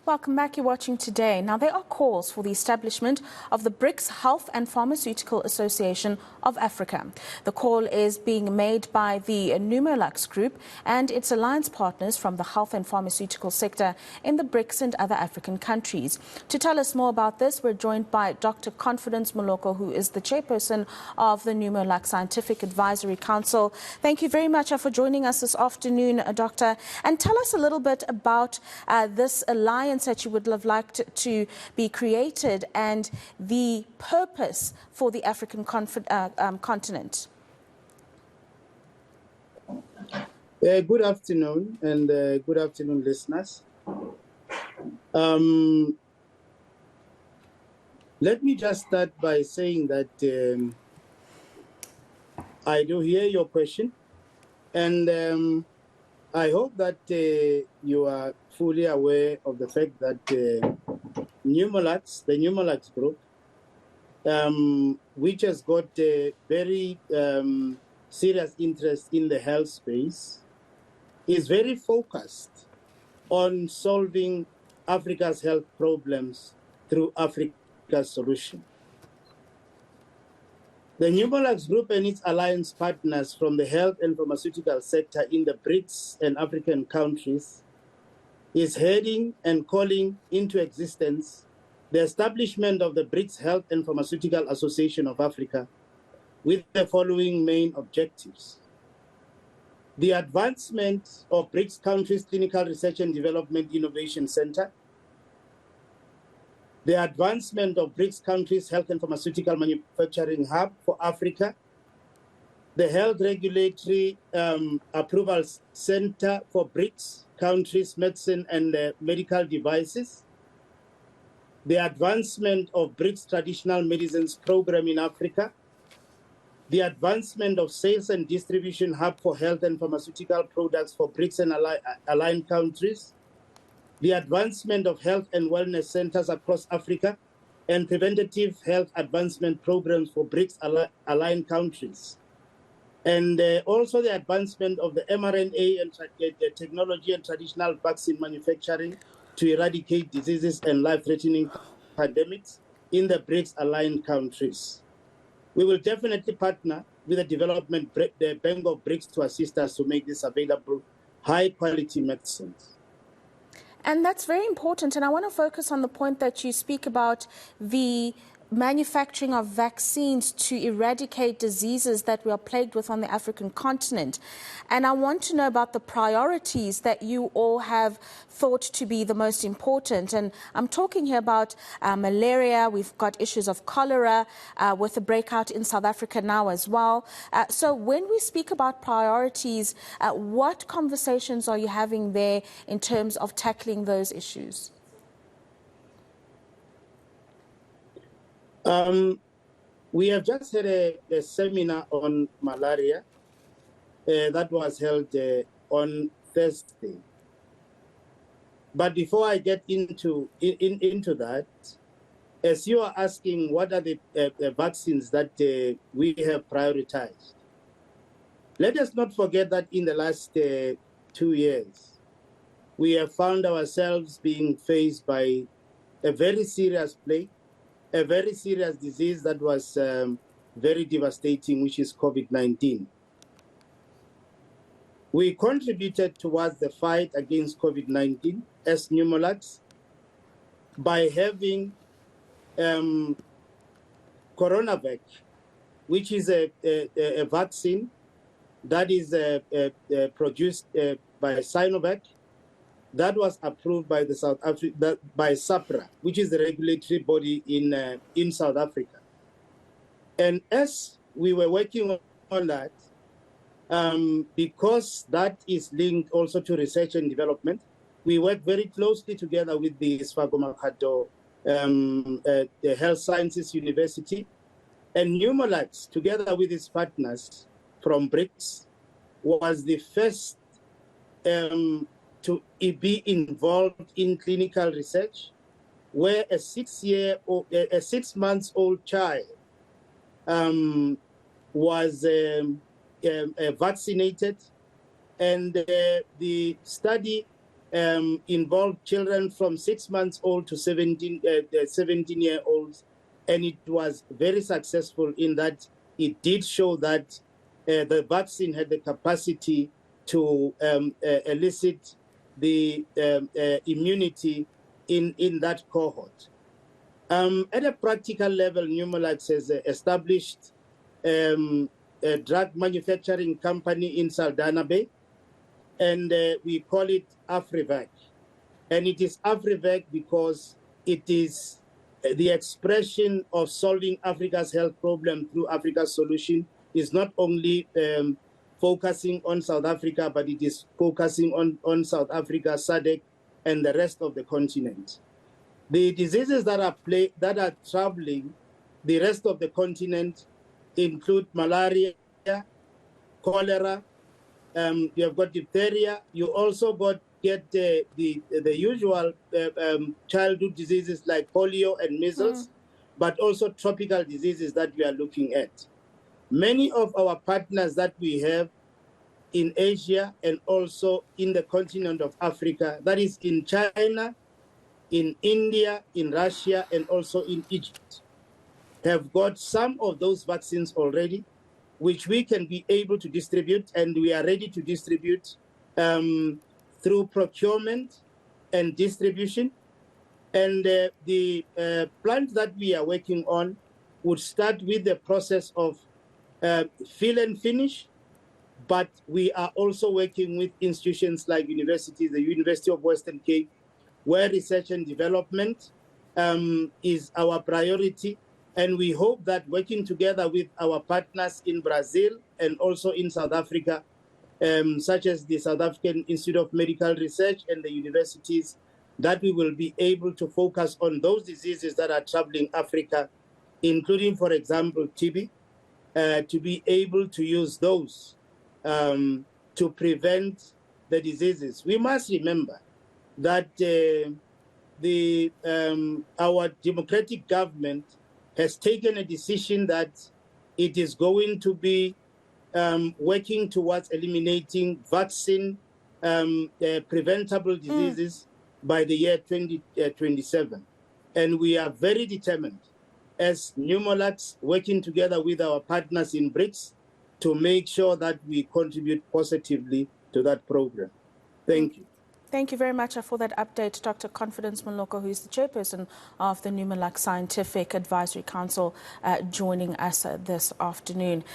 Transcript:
Welcome back. You're watching Today. Now, there are calls for the establishment of the BRICS Health and Pharmaceutical Association of Africa. The call is being made by the Numolux Group and its alliance partners from the health and pharmaceutical sector in the BRICS and other African countries. To tell us more about this, we're joined by Dr. Confidence Moloko, who is the chairperson of the Numolux Scientific Advisory Council. Thank you very much for joining us this afternoon, Doctor. And tell us a little bit about this alliance that you would have liked to be created and the purpose for the African continent. Good afternoon, and good afternoon, listeners. Let me just start by saying that I do hear your question, and I hope that you are fully aware of the fact that the Numolux Group, which has got a very serious interest in the health space, is very focused on solving Africa's health problems through Africa's solution. The Numolux Group and its alliance partners from the health and pharmaceutical sector in the BRICS and African countries is heading and calling into existence the establishment of the BRICS Health and Pharmaceutical Association of Africa with the following main objectives: the advancement of BRICS countries' clinical research and development innovation center, the advancement of BRICS countries' health and pharmaceutical manufacturing hub for Africa, the health regulatory approvals center for BRICS countries' medicine and medical devices, the advancement of BRICS traditional medicines program in Africa, the advancement of sales and distribution hub for health and pharmaceutical products for BRICS and aligned countries, the advancement of health and wellness centers across Africa, and preventative health advancement programs for BRICS aligned countries. And also the advancement of the mRNA and technology and traditional vaccine manufacturing to eradicate diseases and life-threatening pandemics in the BRICS aligned countries. We will definitely partner with the development the Bank of BRICS to assist us to make this available high-quality medicines. And that's very important. And I want to focus on the point that you speak about the manufacturing of vaccines to eradicate diseases that we are plagued with on the African continent. And I want to know about the priorities that you all have thought to be the most important. And I'm talking here about malaria. We've got issues of cholera with the breakout in South Africa now as well. So when we speak about priorities, what conversations are you having there in terms of tackling those issues? We have just had a seminar on malaria that was held on Thursday. But before I get into that, as you are asking, what are the vaccines that we have prioritized? Let us not forget that in the last 2 years, we have found ourselves being faced by a very serious plague, a very serious disease that was very devastating, which is COVID-19. We contributed towards the fight against COVID-19 as Numolux by having CoronaVac, which is a vaccine that is produced by Sinovac, that was approved by the South Africa by SAPRA, which is the regulatory body in South Africa. And as we were working on that, because that is linked also to research and development, we work very closely together with the Sfago the Health Sciences University, and Numolux, together with its partners from BRICS, was the first to be involved in clinical research, where a 6-month-old child was vaccinated, and the study involved children from 6 months old to 17-year-olds, and it was very successful in that it did show that the vaccine had the capacity to elicit the immunity in that cohort. At a practical level, Numolux has established a drug manufacturing company in Saldanha Bay, and we call it AfriVac. And it is AfriVac because it is the expression of solving Africa's health problem through Africa's solution. Is not only focusing on South Africa, but it is focusing on South Africa, SADC, and the rest of the continent. The diseases that are troubling the rest of the continent include malaria, cholera, you have got diphtheria, you also get the usual childhood diseases like polio and measles, but also tropical diseases that we are looking at. Many of our partners that we have in Asia and also in the continent of Africa, that is in China, in India, in Russia, and also in Egypt, have got some of those vaccines already, which we can be able to distribute, and we are ready to distribute through procurement and distribution. And the plant that we are working on would start with the process of fill and finish, but we are also working with institutions like universities, the University of Western Cape, where research and development is our priority. And we hope that working together with our partners in Brazil and also in South Africa, such as the South African Institute of Medical Research and the universities, that we will be able to focus on those diseases that are troubling Africa, including, for example, TB, to be able to use those to prevent the diseases. We must remember that our democratic government has taken a decision that it is going to be working towards eliminating vaccine preventable diseases by the year 2027. And we are very determined as Numolux, working together with our partners in BRICS, to make sure that we contribute positively to that program. Thank you. Thank you very much for that update, Dr. Confidence Moloko, who is the chairperson of the Numolux Scientific Advisory Council, joining us this afternoon.